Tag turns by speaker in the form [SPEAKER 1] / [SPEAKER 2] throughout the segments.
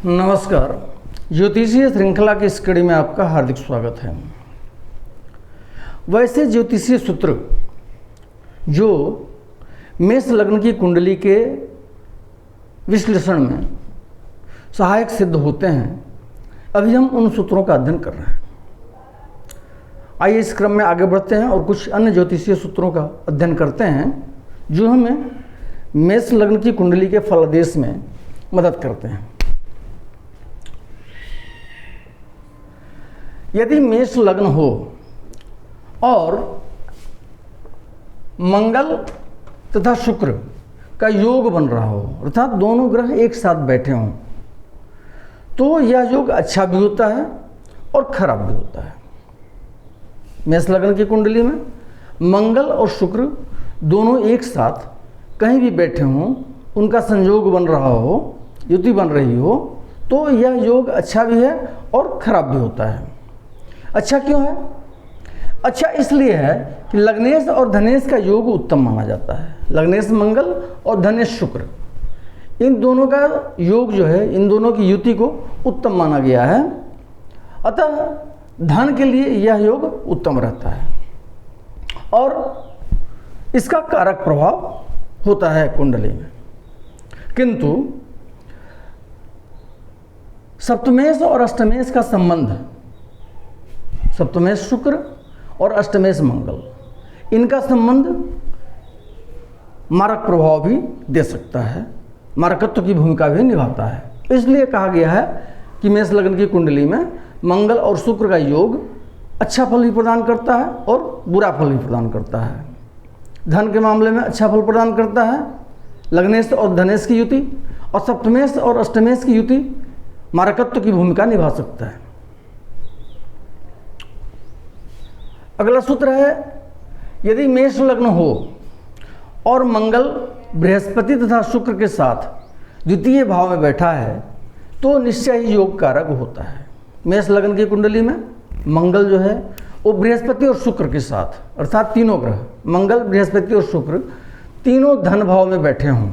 [SPEAKER 1] नमस्कार। ज्योतिषीय श्रृंखला की इस कड़ी में आपका हार्दिक स्वागत है। वैसे ज्योतिषीय सूत्र जो मेष लग्न की कुंडली के विश्लेषण में सहायक सिद्ध होते हैं, अभी हम उन सूत्रों का अध्ययन कर रहे हैं। आइए इस क्रम में आगे बढ़ते हैं और कुछ अन्य ज्योतिषीय सूत्रों का अध्ययन करते हैं जो हमें मेष लग्न की कुंडली के फलादेश में मदद करते हैं। यदि मेष लग्न हो और मंगल तथा शुक्र का योग बन रहा हो, अर्थात दोनों ग्रह एक साथ बैठे हों, तो यह योग अच्छा भी होता है और खराब भी होता है। मेष लग्न की कुंडली में मंगल और शुक्र दोनों एक साथ कहीं भी बैठे हों, उनका संयोग बन रहा हो, युति बन रही हो, तो यह योग अच्छा भी है और खराब भी होता है। अच्छा क्यों है? अच्छा इसलिए है कि लग्नेश और धनेश का योग उत्तम माना जाता है। लग्नेश मंगल और धनेश शुक्र, इन दोनों का योग जो है, इन दोनों की युति को उत्तम माना गया है। अतः धन के लिए यह योग उत्तम रहता है और इसका कारक प्रभाव होता है कुंडली में। किंतु सप्तमेश और अष्टमेश का संबंध, सप्तमेश शुक्र और अष्टमेश मंगल, इनका संबंध मारक प्रभाव भी दे सकता है, मारकत्व की भूमिका भी निभाता है। इसलिए कहा गया है कि मेष लग्न की कुंडली में मंगल और शुक्र का योग अच्छा फल भी प्रदान करता है और बुरा फल भी प्रदान करता है। धन के मामले में अच्छा फल प्रदान करता है लग्नेश और धनेश की युति, और सप्तमेश और अष्टमेश की युति मारकत्व की भूमिका निभा सकता है। अगला सूत्र है, यदि मेष लग्न हो और मंगल बृहस्पति तथा शुक्र के साथ द्वितीय भाव में बैठा है तो निश्चय ही योग कारक होता है। मेष लग्न की कुंडली में मंगल जो है वो बृहस्पति और शुक्र के साथ, अर्थात तीनों ग्रह मंगल बृहस्पति और शुक्र तीनों धन भाव में बैठे हों,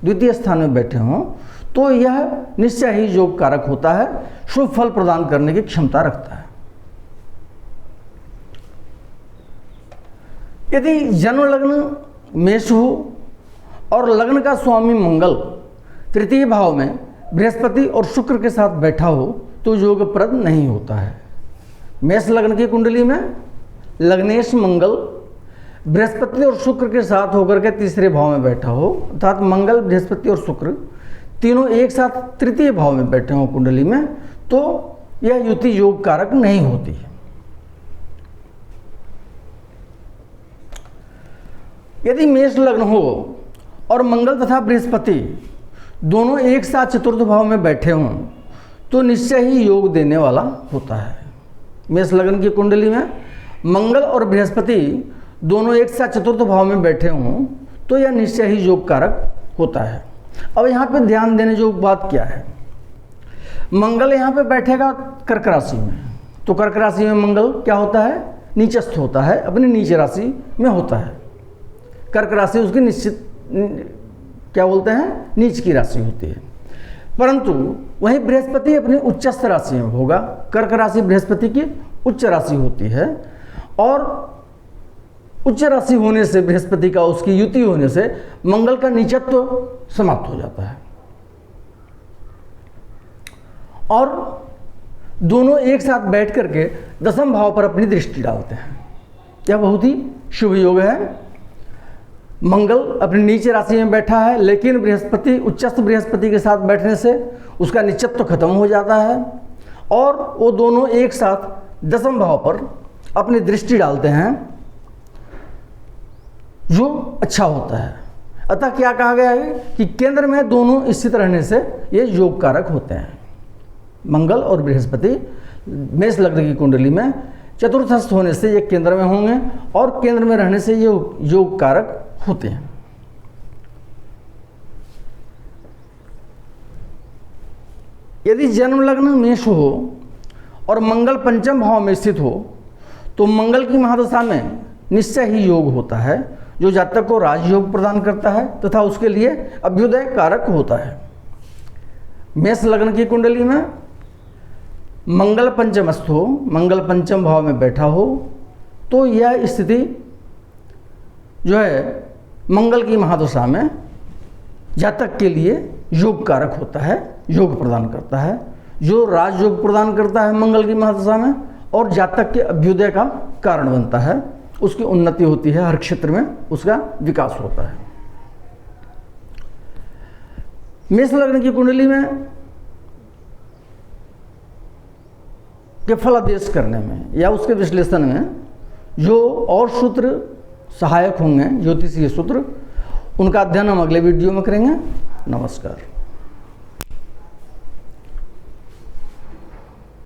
[SPEAKER 1] द्वितीय स्थान में बैठे हों, तो यह निश्चय ही योग कारक होता है, शुभ फल प्रदान करने की क्षमता रखता है। यदि जन्म लग्न मेष हो और लग्न का स्वामी मंगल तृतीय भाव में बृहस्पति और शुक्र के साथ बैठा हो तो योगप्रद नहीं होता है। मेष लग्न की कुंडली में लग्नेश मंगल बृहस्पति और शुक्र के साथ होकर के तीसरे भाव में बैठा हो, अर्थात मंगल बृहस्पति और शुक्र तीनों एक साथ तृतीय भाव में बैठे हो कुंडली में, तो यह युति योग कारक नहीं होती है। यदि मेष लग्न हो और मंगल तथा बृहस्पति दोनों एक साथ चतुर्थ भाव में बैठे हों तो निश्चय ही योग देने वाला होता है। मेष लग्न की कुंडली में मंगल और बृहस्पति दोनों एक साथ चतुर्थ भाव में बैठे हों तो यह निश्चय ही योग कारक होता है। अब यहाँ पे ध्यान देने जो बात क्या है, मंगल यहाँ पे बैठेगा कर्क राशि में, तो कर्क राशि में मंगल क्या होता है? नीचस्थ होता है, अपनी नीच राशि में होता है। कर्क राशि उसकी निश्चित क्या बोलते हैं, नीच की राशि होती है। परंतु वहीं बृहस्पति अपनी उच्चस्थ राशि में होगा। कर्क राशि बृहस्पति की उच्च राशि होती है और उच्च राशि होने से बृहस्पति का, उसकी युति होने से मंगल का नीचत्व समाप्त हो जाता है और दोनों एक साथ बैठ करके दसम भाव पर अपनी दृष्टि डालते हैं। यह बहुत ही शुभ योग है। मंगल अपनी नीचे राशि में बैठा है, लेकिन बृहस्पति, उच्चस्थ बृहस्पति के साथ बैठने से उसका निश्चत्व खत्म हो जाता है और वो दोनों एक साथ दसम भाव पर अपनी दृष्टि डालते हैं, जो अच्छा होता है। अतः क्या कहा गया है कि केंद्र में दोनों स्थित रहने से ये योग कारक होते हैं। मंगल और बृहस्पति मेष लग्न की कुंडली में चतुर्थस्थ होने से ये केंद्र में होंगे और केंद्र में रहने से ये योग कारक होते हैं। यदि जन्म लग्न मेष हो और मंगल पंचम भाव में स्थित हो तो मंगल की महादशा में निश्चय ही योग होता है, जो जातक को राजयोग प्रदान करता है तथा उसके लिए अभ्युदय कारक होता है। मेष लग्न की कुंडली में मंगल पंचमस्थ हो, मंगल पंचम भाव में बैठा हो, तो यह स्थिति जो है मंगल की महादशा में जातक के लिए योग कारक होता है, योग प्रदान करता है। जो राजयोग प्रदान करता है मंगल की महादशा में और जातक के अभ्युदय का कारण बनता है, उसकी उन्नति होती है, हर क्षेत्र में उसका विकास होता है। मेष लग्न की कुंडली में के फलादेश करने में या उसके विश्लेषण में जो और सूत्र सहायक होंगे, ज्योतिषीय सूत्र, उनका अध्ययन हम अगले वीडियो में करेंगे। नमस्कार।